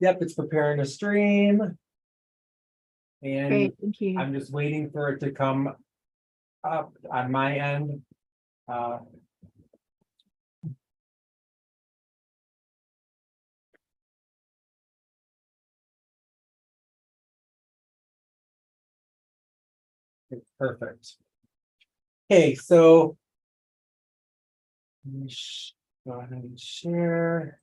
Yep, it's preparing to stream. And Great, thank you. I'm just waiting for it to come up on my end. It's perfect. Okay, so let me go ahead and share.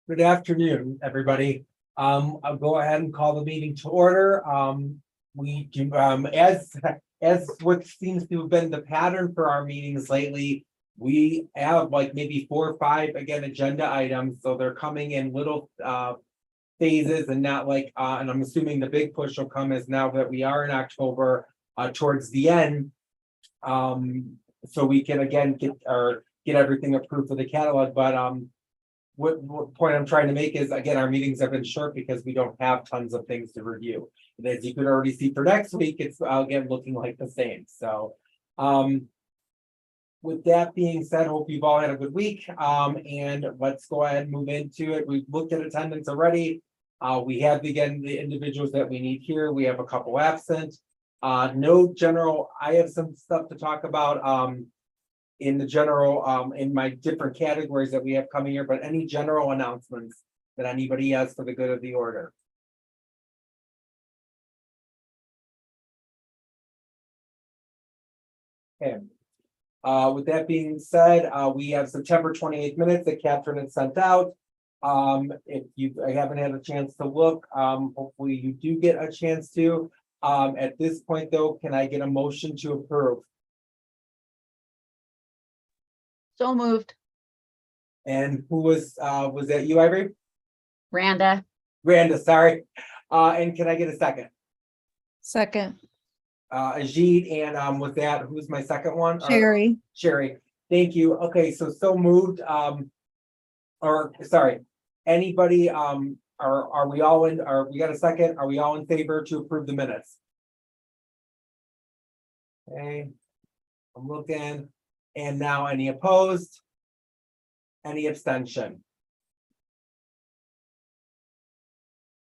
Good afternoon, everybody. I'll go ahead and call the meeting to order. We do, as what seems to have been the pattern for our meetings lately, we have like maybe 4 or 5, again, agenda items, so they're coming in little phases and not like, and I'm assuming the big push will come as now that we are in October, towards the end. So we can again get everything approved for the catalog, but what point I'm trying to make is, again, our meetings have been short because we don't have tons of things to review. And as you could already see for next week, it's again looking like the same. So with that being said, hope you've all had a good week. And let's go ahead and move into it. We've looked at attendance already. We have again the individuals that we need here. We have a couple absent. No general, I have some stuff to talk about in the general, in my different categories that we have coming here, but any general announcements that anybody has for the good of the order? Okay. With that being said, we have September 28th minutes that Catherine had sent out. If you haven't had a chance to look, hopefully you do get a chance to. At this point though, can I get a motion to approve? So moved. And who was that you, Ivory? Randa. Randa, sorry. And can I get a second? Second. Ajit, and with that, who's my second one? Sherry. Sherry, thank you. Okay, so moved. Or sorry, anybody, are we all in, we got a second? Are we all in favor to approve the minutes? Okay, I'm looking. And now any opposed? Any abstention?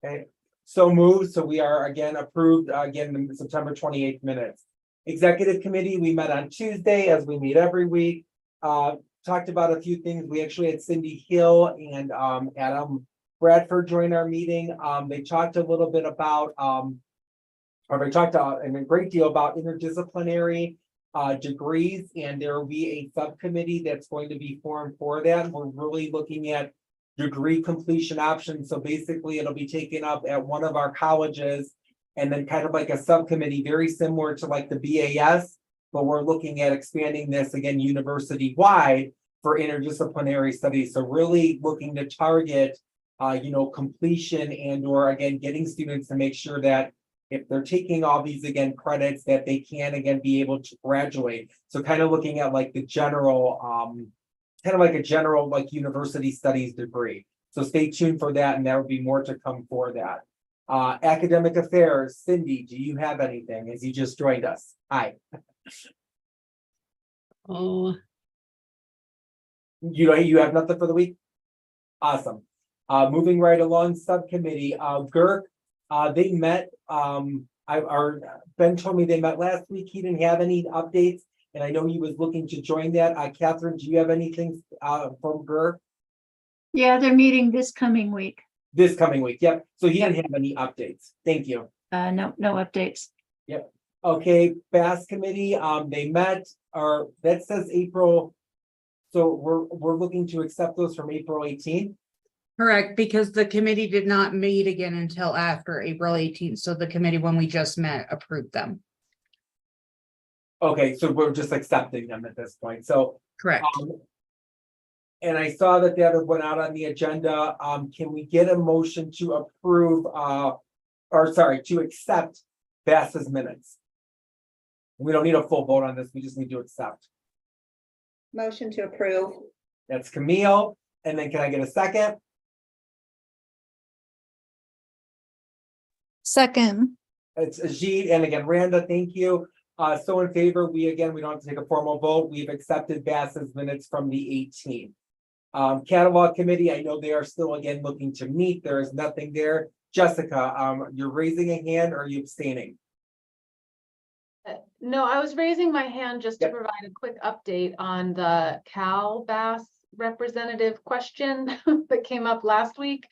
Okay, so moved. So we are again approved, again, the September 28th minutes. Executive committee, we met on Tuesday as we meet every week. Talked about a few things. We actually had Cindy Hill and Adam Bradford join our meeting. They talked a little bit about, or they talked a great deal about interdisciplinary degrees, and there will be a subcommittee that's going to be formed for that. We're really looking at degree completion options. So basically it'll be taken up at one of our colleges and then kind of like a subcommittee, very similar to like the BAS, but we're looking at expanding this again university-wide for interdisciplinary studies. So really looking to target, completion and or again, getting students to make sure that if they're taking all these again credits that they can again be able to graduate. So kind of looking at like the general, kind of like a general like university studies degree. So stay tuned for that, and there will be more to come for that. Academic affairs, Cindy, do you have anything as you just joined us? Hi. Oh. You have nothing for the week? Awesome. Moving right along, subcommittee, GERC, they met, Ben told me they met last week. He didn't have any updates, and I know he was looking to join that. Catherine, do you have anything from GERC? Yeah, they're meeting this coming week. This coming week, yep. So he didn't have any updates. Thank you. No updates. Yep. Okay, BAS committee, they met, or that says April. So we're looking to accept those from April 18th. Correct, because the committee did not meet again until after April 18th. So the committee, when we just met, approved them. Okay, so we're just accepting them at this point. So Correct. and I saw that went out on the agenda. Can we get a motion to approve, to accept BAS's minutes? We don't need a full vote on this. We just need to accept. Motion to approve. That's Camille. And then can I get a second? Second. It's Ajit, and again, Randa, thank you. So in favor, we don't have to take a formal vote. We've accepted BAS's minutes from the 18th. Catalog committee, I know they are still again looking to meet. There is nothing there. Jessica, you're raising a hand or are you abstaining? No, I was raising my hand just to Yep. provide a quick update on the Cal Bass representative question that came up last week.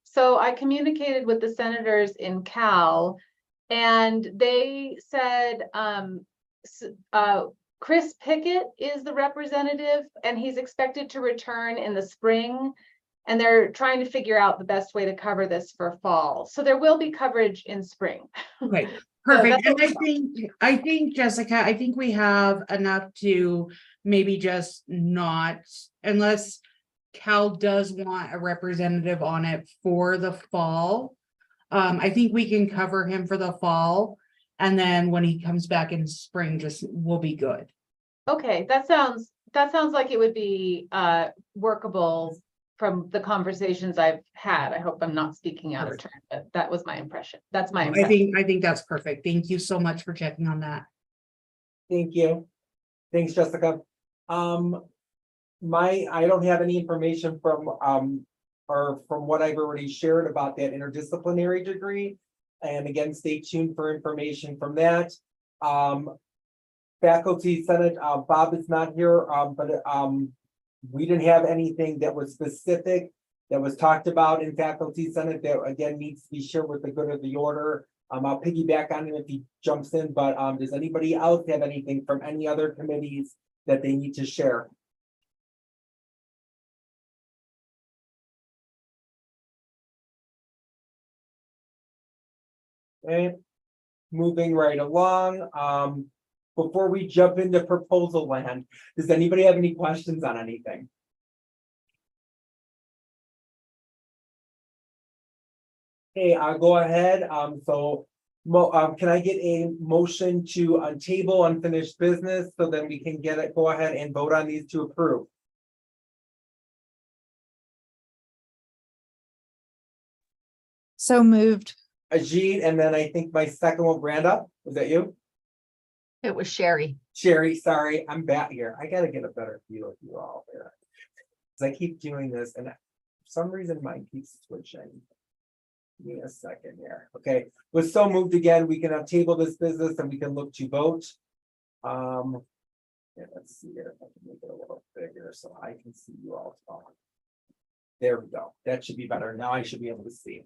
So I communicated with the senators in Cal, and they said, Chris Pickett is the representative, and he's expected to return in the spring. And they're trying to figure out the best way to cover this for fall. So there will be coverage in spring. Okay, So perfect. that's And what I think, Jessica, I think we have enough to maybe just not, unless Cal does want a representative on it for the fall. I think we can cover him for the fall. And then when he comes back in spring, just we'll be good. Okay, that sounds like it would be workable from the conversations I've had. I hope I'm not speaking out of turn, but that was my impression. That's my impression. I think that's perfect. Thank you so much for checking on that. Thank you. Thanks, Jessica. I don't have any information from, or from what I've already shared about that interdisciplinary degree. And again, stay tuned for information from that. Faculty Senate, Bob is not here, but we didn't have anything that was specific that was talked about in Faculty Senate that again needs to be shared with the good of the order. I'll piggyback on him if he jumps in, but does anybody else have anything from any other committees that they need to share? Okay, moving right along. Before we jump into proposal land, does anybody have any questions on anything? Okay, I'll go ahead. Can I get a motion to table unfinished business so then we can go ahead and vote on these to approve? So moved. Ajit, and then I think my second one, Brenda, was that you? It was Sherry. Sherry, sorry, I'm back here. I gotta get a better feel of you all here. Cause I keep doing this and for some reason mine keeps switching. Give me a second here. Okay, was so moved again. We can table this business and we can look to vote. Yeah, let's see here if I can make it a little bigger so I can see you all talk. There we go. That should be better. Now I should be able to see.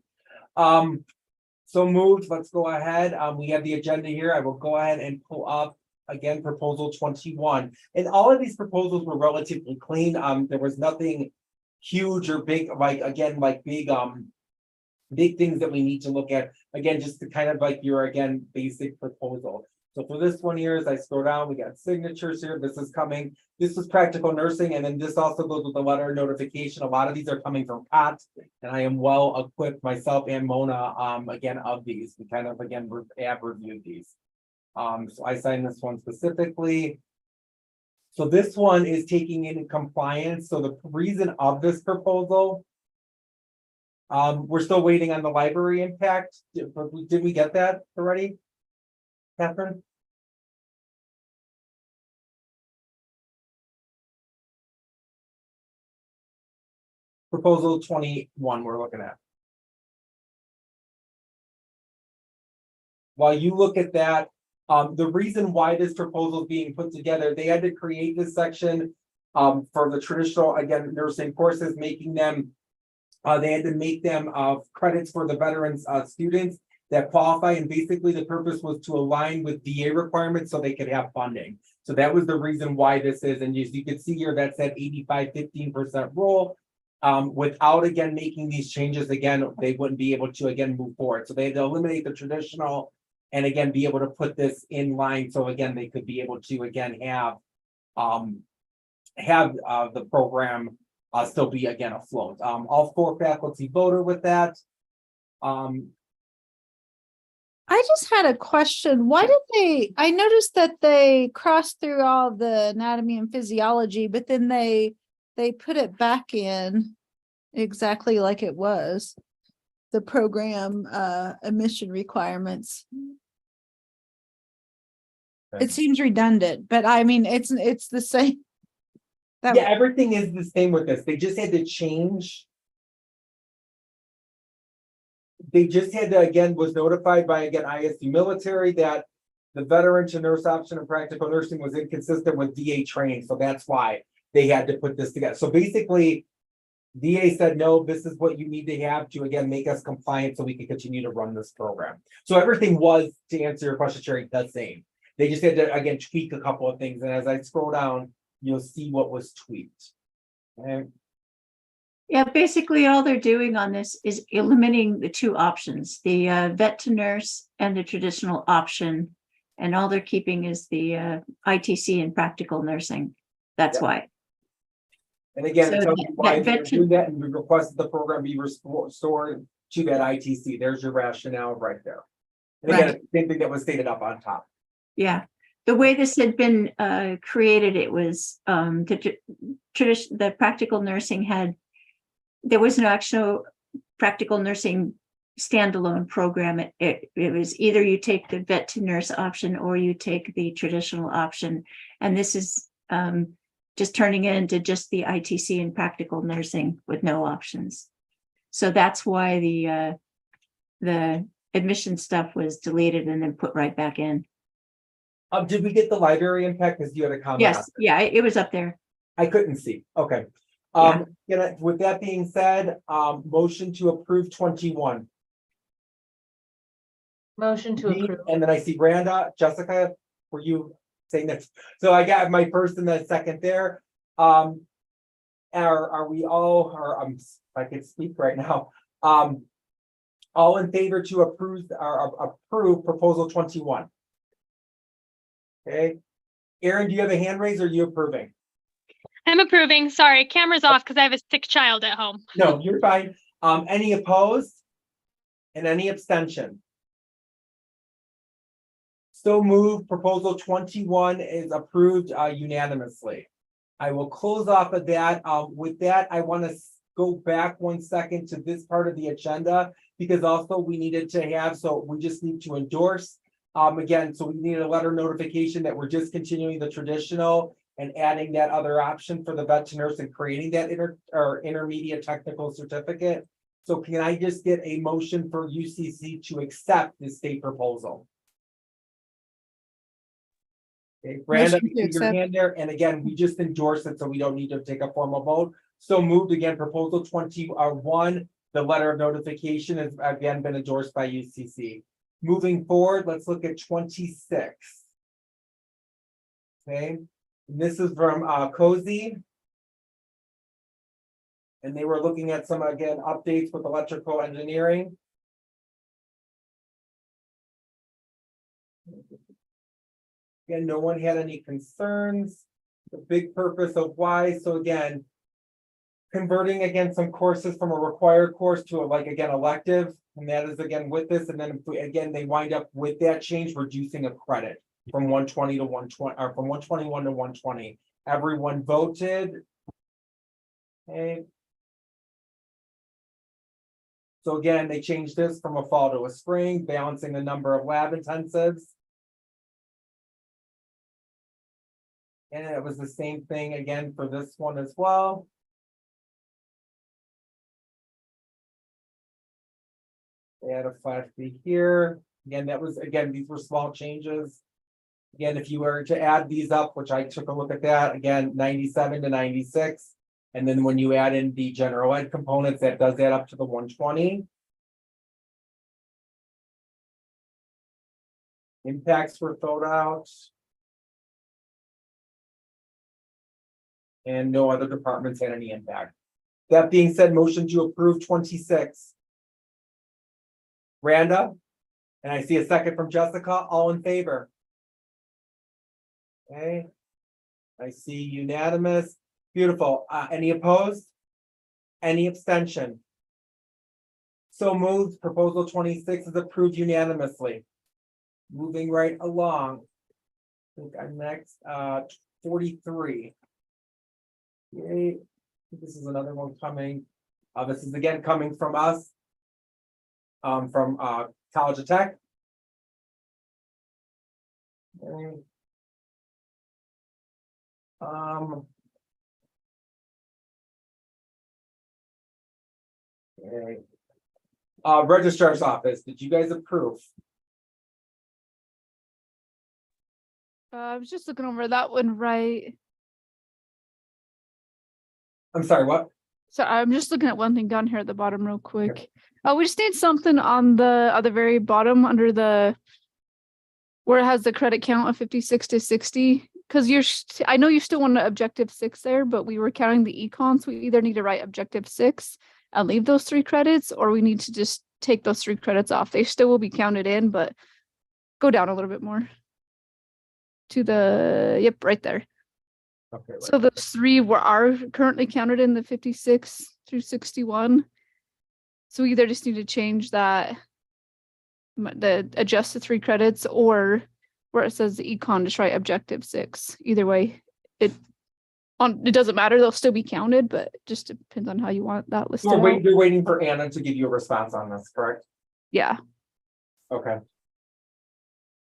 So moved, let's go ahead. We have the agenda here. I will go ahead and pull up again, proposal 21. And all of these proposals were relatively clean. There was nothing huge or big, like again, like big things that we need to look at. Again, just to kind of like your again, basic proposal. So for this one here, as I scroll down, we got signatures here. This is coming. This is practical nursing, and then this also goes with the letter of notification. A lot of these are coming from Pat, and I am well equipped myself and Mona. Again, of these, we kind of again have reviewed these. So I signed this one specifically. So this one is taking in compliance. So the reason of this proposal. We're still waiting on the library impact. Did we get that already? Catherine? Proposal 21 we're looking at. While you look at that, the reason why this proposal is being put together, they had to create this section for the traditional, again, nursing courses, making them, they had to make them credits for the veterans students that qualify, and basically the purpose was to align with VA requirements so they could have funding. So that was the reason why this is, and as you can see here, that's that 85-15% rule. Without again making these changes again, they wouldn't be able to again move forward. So they had to eliminate the traditional and again be able to put this in line. So again, they could be able to again have the program still be again afloat. All 4 faculty voted with that. I just had a question. Why did I noticed that they crossed through all the anatomy and physiology, but then they put it back in exactly like it was, the program admission requirements. Okay. It seems redundant, but I mean, it's the same. That, Yeah, everything is the same with this. They just had to change. They just had to, again, was notified by, again, ISU military that the veteran to nurse option of practical nursing was inconsistent with VA training, so that's why they had to put this together. So basically, VA said, no, this is what you need to have to, again, make us compliant so we can continue to run this program. So everything was, to answer your question, Sherry, the same. They just had to, again, tweak a couple of things, and as I scroll down, you'll see what was tweaked. And Yeah, basically all they're doing on this is eliminating the two options, the vet to nurse and the traditional option. And all they're keeping is the ITC and practical nursing. That's Yep. why. And again, So it tells you why that they're veteran- doing that, and we requested the program be restored to that ITC. There's your rationale right there. And again, Right. it's the same thing that was stated up on top. Yeah, the way this had been created, it was the practical nursing there was no actual practical nursing standalone program. It was either you take the vet to nurse option or you take the traditional option. And this is just turning it into just the ITC and practical nursing with no options. So that's why the admission stuff was deleted and then put right back in. Did we get the library impact? Because you had a comment. Yes, yeah, it was up there. I couldn't see. Okay. With that being said, motion to approve 21. Motion to approve. And then I see Branda, Jessica, were you saying that? So I got my first and then second there. Are we all, or if I could speak right now, all in favor to approve proposal 21? Okay. Aaron, do you have a hand raise or are you approving? I'm approving. Sorry, camera's off because I have a sick child at home. No, you're fine. Any opposed? And any abstention? So moved. Proposal 21 is approved unanimously. I will close off of that. With that, I want to go back 1 second to this part of the agenda because also we needed to have, so we just need to endorse. Again, so we need a letter notification that we're discontinuing the traditional and adding that other option for the vet to nurse and creating that intermediate technical certificate. So can I just get a motion for UCC to accept this state proposal? Okay, Brandon, Motion to your accept. hand there, and again, we just endorse it, so we don't need to take a formal vote. So moved again, proposal 21, the letter of notification has again been endorsed by UCC. Moving forward, let's look at 26. Okay, and this is from Cozy. And they were looking at some, again, updates with electrical engineering. Again, no one had any concerns. The big purpose of why, so again, converting again some courses from a required course to a, like, again, elective. And that is again with this, and then if we, again, they wind up with that change, reducing a credit from 120 to 120, or from 121 to 120. Everyone voted. Okay. So again, they changed this from a fall to a spring, balancing the number of lab intensives. And it was the same thing again for this one as well. They had a flat fee here. Again, that was, again, these were small changes. Again, if you were to add these up, which I took a look at that, again, 97 to 96. And then when you add in the general ed components, that does add up to the 120. Impacts were filled out. And no other departments had any impact. That being said, motion to approve 26. Randa, and I see a second from Jessica, all in favor? Okay. I see unanimous. Beautiful. Any opposed? Any abstention? So moved. Proposal 26 is approved unanimously. Moving right along. I think I'm next, 43. Okay. This is another one coming. This is again coming from us. From College of Tech. Okay. Okay. Registrar's office, did you guys approve? I was just looking over that one, right? I'm sorry, what? So I'm just looking at one thing down here at the bottom real quick. We just need something on the very bottom under the where it has the credit count of 56 to 60. Because I know you still want to objective 6 there, but we were counting the econ, so we either need to write objective 6 and leave those 3 credits, or we need to just take those 3 credits off. They still will be counted in, but go down a little bit more. To the, yep, right there. Okay, right. So those 3 are currently counted in the 56 through 61. So we either just need to change that, adjust the 3 credits, or where it says the econ, just write objective 6. Either way, it doesn't matter. They'll still be counted, but it just depends on how you want that listed So out. you're waiting for Anna to give you a response on this, correct? Yeah. Okay.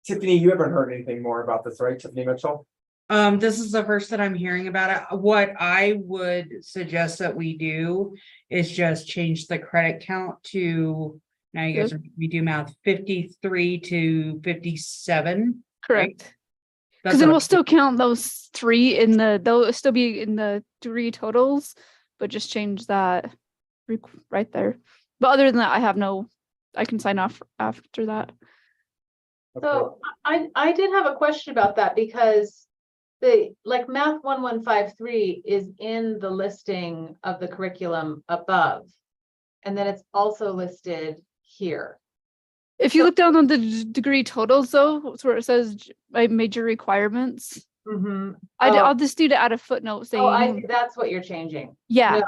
Tiffany, you haven't heard anything more about this, right, Tiffany Mitchell? This is the first that I'm hearing about it. What I would suggest that we do is just change the credit count to, now you guys are, we do math, 53 to 57. Correct. That's Because then what we'll still count those 3 in they'll still be in the 3 totals, but just change that right there. But other than that, I can sign off after that. So I did have a question about that because the math 1153 is in the listing of the curriculum above. And then it's also listed here. If you look down on the degree totals though, it's where it says major requirements. Mm-hmm. I'll just need to add a footnote saying. That's what you're changing. Yeah, No.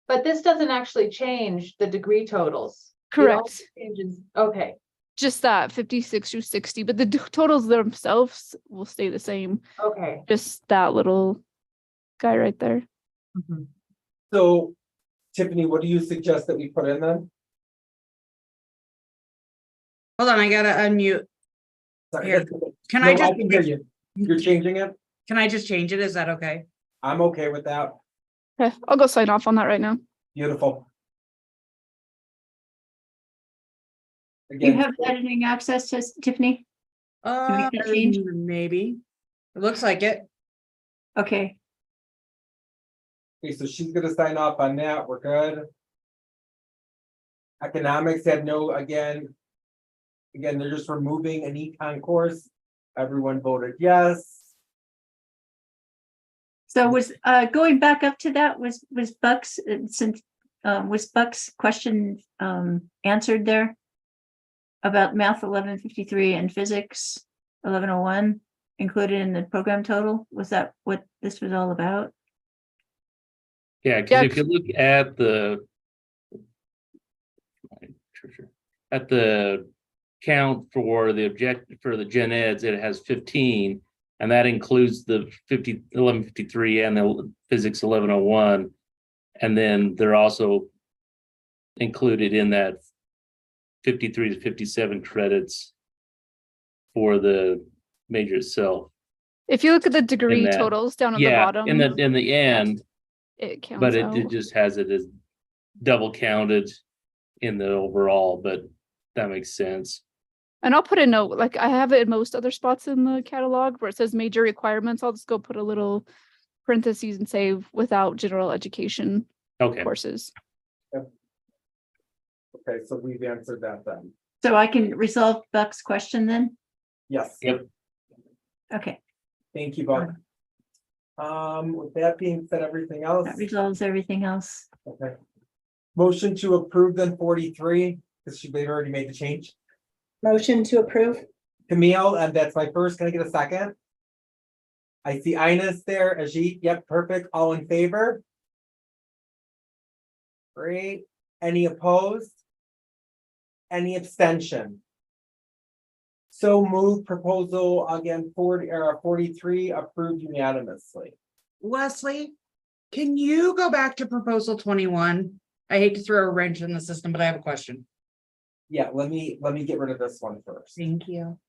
But this doesn't actually change the degree totals. It correct. also changes, okay, Just that 56 through 60, but the totals themselves will stay the same. okay. Just that little guy right there. Mhm. So Tiffany, what do you suggest that we put in then? Hold on, I gotta unmute. Sorry. Here. Can No, I just, can hear you. You're changing it? can I just change it? Is that okay? I'm okay with that. Okay, I'll go sign off on that right now. Beautiful. Do you Again, have editing access to Tiffany? make that change? Maybe. It looks like it. Okay, okay, so she's gonna sign off on that. We're good. Economics had no, again, they're just removing an econ course. Everyone voted yes. so was, going back up to that, was Buck's, since, was Buck's question, answered there? About math 1153 and physics 1101 included in the program total? Was that what this was all about? Yeah, because if you look at the count for the objective for the gen eds, it has 15, and that includes the 1153 and the physics 1101, and then they're also included in that 53 to 57 credits for the major itself. If you look at the degree that. totals down at the Yeah, bottom, in the end, it counts but out. it just has it as double counted in the overall, but that makes sense. And I'll put a note, like I have it in most other spots in the catalog where it says major requirements. I'll just go put a little parentheses and say without general education Okay. courses. Okay, so we've answered that then. So I can resolve Buck's question then? Yes. Yep. Okay, Thank you, Buck. With that being said, everything else, that resolves everything else. okay. Motion to approve then 43, because they've already made the change. Motion to approve. Camille, and that's my first. Can I get a second? I see Ines there, Ajit, yep, perfect. All in favor? Great. Any opposed? Any abstention? So move proposal again, 43 approved unanimously. Leslie, can you go back to proposal 21? I hate to throw a wrench in the system, but I have a question. Yeah, let me get rid of this one first. Thank you.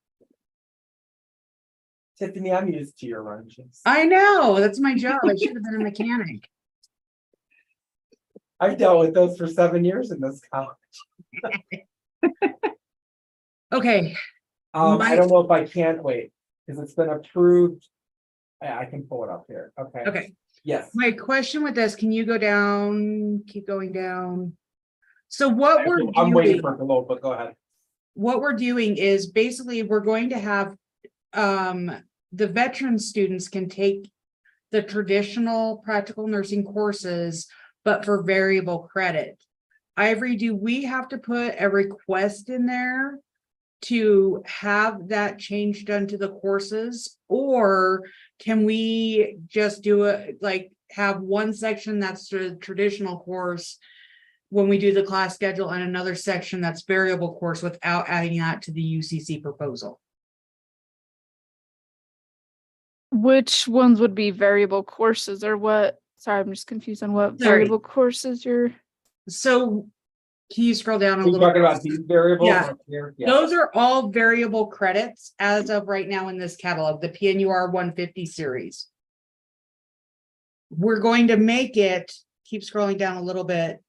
Tiffany, I'm used to your wrenches. I know, that's my job. I should have been a mechanic. I've dealt with those for 7 years in this college. Okay, I My- don't know if I can wait, because it's been approved. I can pull it up here. Okay. okay. Yes. My question with this, can you go down, keep going down? So what we're I'm waiting doing, for it to load, but go ahead. what we're doing is basically we're going to have the veteran students can take the traditional practical nursing courses, but for variable credit. Ivory, do we have to put a request in there to have that change done to the courses? Or can we just do it, like, have one section that's the traditional course when we do the class schedule and another section that's variable course without adding that to the UCC proposal? Which ones would be variable courses or what? Sorry, I'm just confused on what Sorry. variable courses you're. So can you scroll down a Are you little? talking about these variables Yeah. up here? Yeah. Those are all variable credits as of right now in this catalog, the PNUR 150 series. We're going to make it, keep scrolling down a little bit.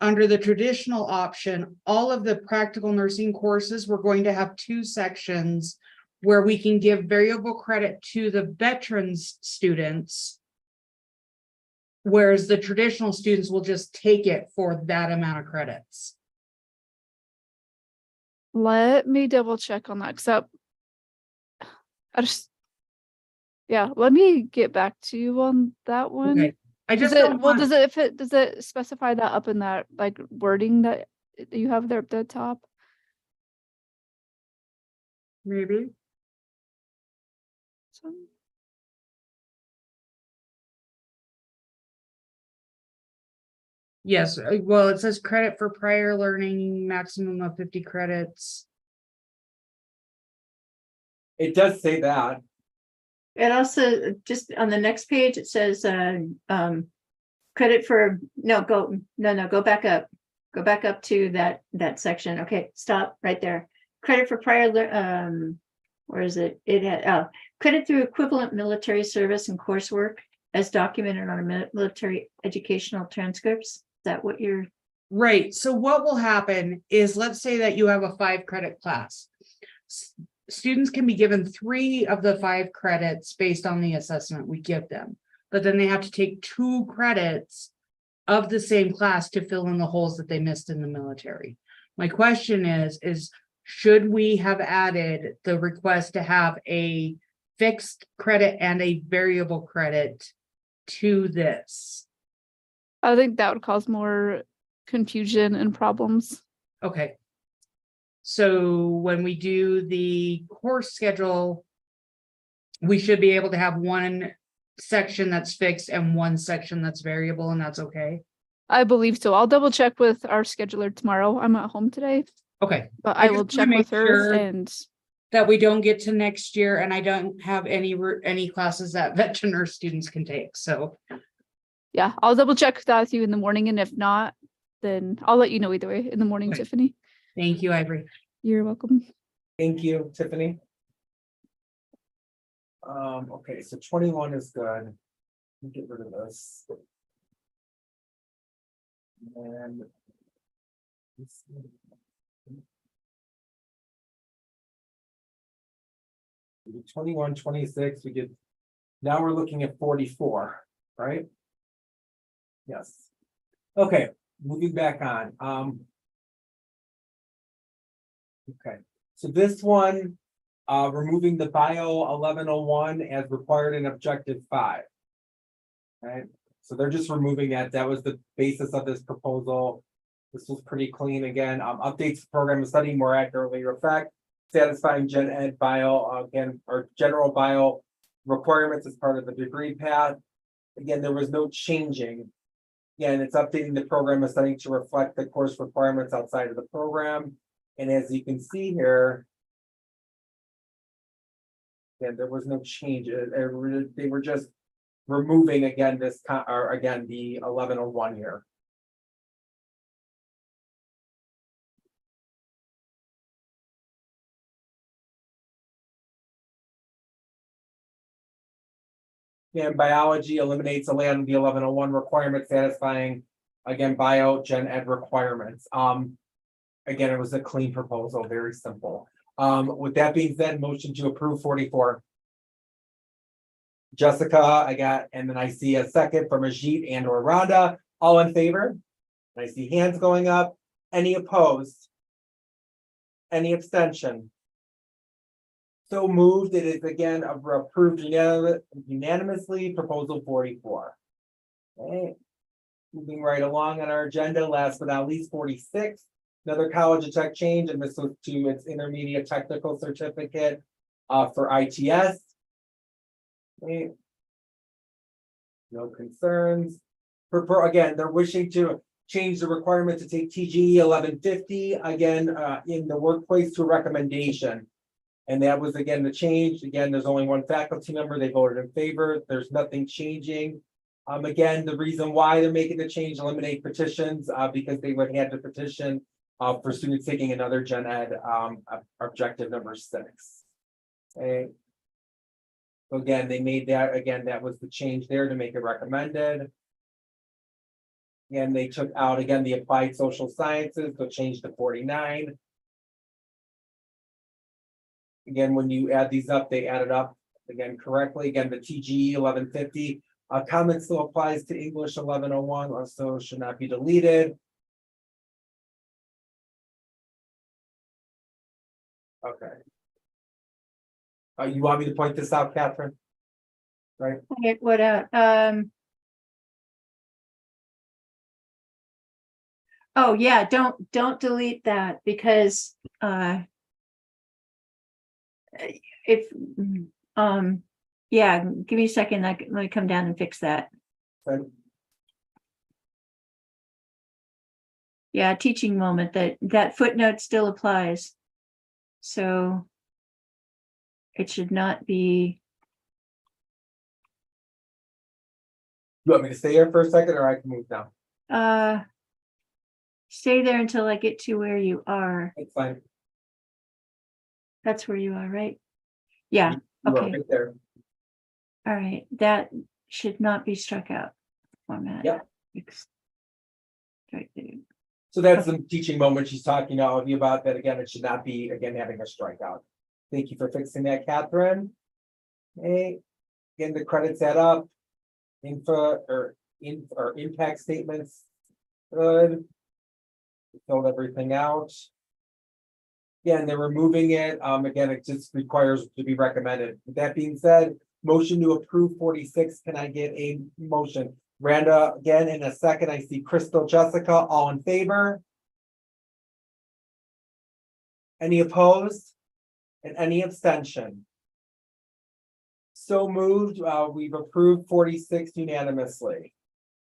Under the traditional option, all of the practical nursing courses, we're going to have 2 sections where we can give variable credit to the veterans students. Whereas the traditional students will just take it for that amount of credits. Let me double check on that, cause I just. Yeah, let me get back to you on that one. Okay, I Does just it, don't well, want, does it specify that up in that like wording that you have there at the top? maybe, So- yes, well, it says credit for prior learning, maximum of 50 credits. It does say that. It also, just on the next page, it says, credit for, go back up. Go back up to that section. Okay, stop right there. Credit for prior, where is it? It had, credit through equivalent military service and coursework as documented on a military educational transcripts. Is that what you're? Right, so what will happen is, let's say that you have a 5-credit class. Students can be given 3 of the 5 credits based on the assessment we give them, but then they have to take 2 credits of the same class to fill in the holes that they missed in the military. My question is should we have added the request to have a fixed credit and a variable credit to this? I think that would cause more confusion and problems. Okay. So when we do the course schedule, we should be able to have one section that's fixed and one section that's variable, and that's okay? I believe so. I'll double check with our scheduler tomorrow. I'm at home today, Okay, but I I just will wanna check make with her sure- and that we don't get to next year and I don't have any classes that veteran nurse students can take, so. yeah, I'll double check that with you in the morning. And if not, then I'll let you know either way in the morning, Okay. Tiffany. Thank you, Ivory. You're welcome. Thank you, Tiffany. Okay, so 21 is good. Get rid of this. And. 21, 26, we get, now we're looking at 44, right? Yes. Okay, moving back on, okay, so this one, removing the bio 1101 as required in objective 5. Right, so they're just removing that. That was the basis of this proposal. This was pretty clean again. Updates to program of study more accurately reflect satisfying gen ed bio again, or general bio requirements as part of the degree path. Again, there was no changing. Again, it's updating the program of study to reflect the course requirements outside of the program. And as you can see here, again, there was no change. They were just removing again this or again the 1101 here. And biology eliminates the 1101 requirement satisfying again, buyout gen ed requirements. Again, it was a clean proposal, very simple. With that being said, motion to approve 44. Jessica, I got, and then I see a second from Ajit and or Rhonda, all in favor? I see hands going up. Any opposed? Any abstention? So moved. It is again approved unanimously, proposal 44. Okay. Moving right along on our agenda, last but not least, 46. Another college of tech change, and this was to its intermediate technical certificate for ITS. Okay. No concerns. Again, they're wishing to change the requirement to take TGE 1150 again in the workplace to a recommendation. And that was again the change. Again, there's only one faculty member. They voted in favor. There's nothing changing. Again, the reason why they're making the change, eliminate petitions, because they would have to petition for students taking another gen ed objective number 6. Okay. So again, they made that, again, that was the change there to make it recommended. And they took out again the applied social sciences, so change to 49. Again, when you add these up, they added up again correctly. Again, the TGE 1150 comment still applies to English 1101, also should not be deleted. Okay. You want me to point this out, Catherine? Right? Okay, what, oh, yeah, don't delete that because, if, yeah, give me a second, let me come down and fix that. Right. Yeah, teaching moment, that footnote still applies. So it should not be, You want me to stay here for a second, or I can move down? stay there until I get to where you are. It's fine. That's where you are, right? Yeah, You are okay. right there. All right, that should not be struck out. Format. Yep. Right there. So that's the teaching moment she's talking to all of you about. That again, it should not be again having a strikeout. Thank you for fixing that, Catherine. Okay, again, the credits add up. Info or impact statements. Good. Filled everything out. Again, they're removing it. Again, it just requires to be recommended. With that being said, motion to approve 46. Can I get a motion? Randa, again, in a second, I see Crystal, Jessica, all in favor? Any opposed? And any abstention? So moved, we've approved 46 unanimously.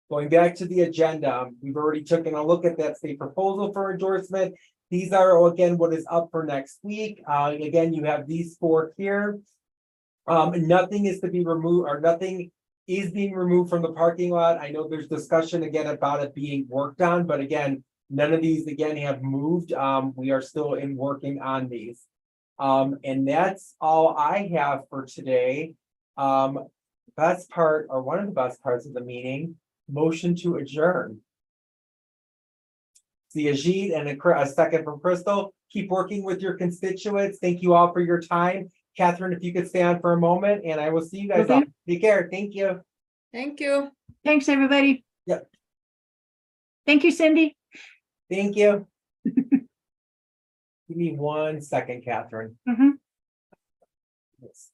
Going back to the agenda, we've already taken a look at that state proposal for endorsement. These are, again, what is up for next week. Again, you have these 4 here. Nothing is to be removed, or nothing is being removed from the parking lot. I know there's discussion again about it being worked on, but again, none of these again have moved. We are still in working on these. And that's all I have for today. Best part, or one of the best parts of the meeting, motion to adjourn. See Ajit and a second from Crystal. Keep working with your constituents. Thank you all for your time. Catherine, if you could stay on for a moment, and I will see you guys Okay. all. Take care. Thank you. Thank you. Thanks, everybody. Yep. Thank you, Cindy. Thank you. Give me 1 second, Catherine. Mhm. Yes.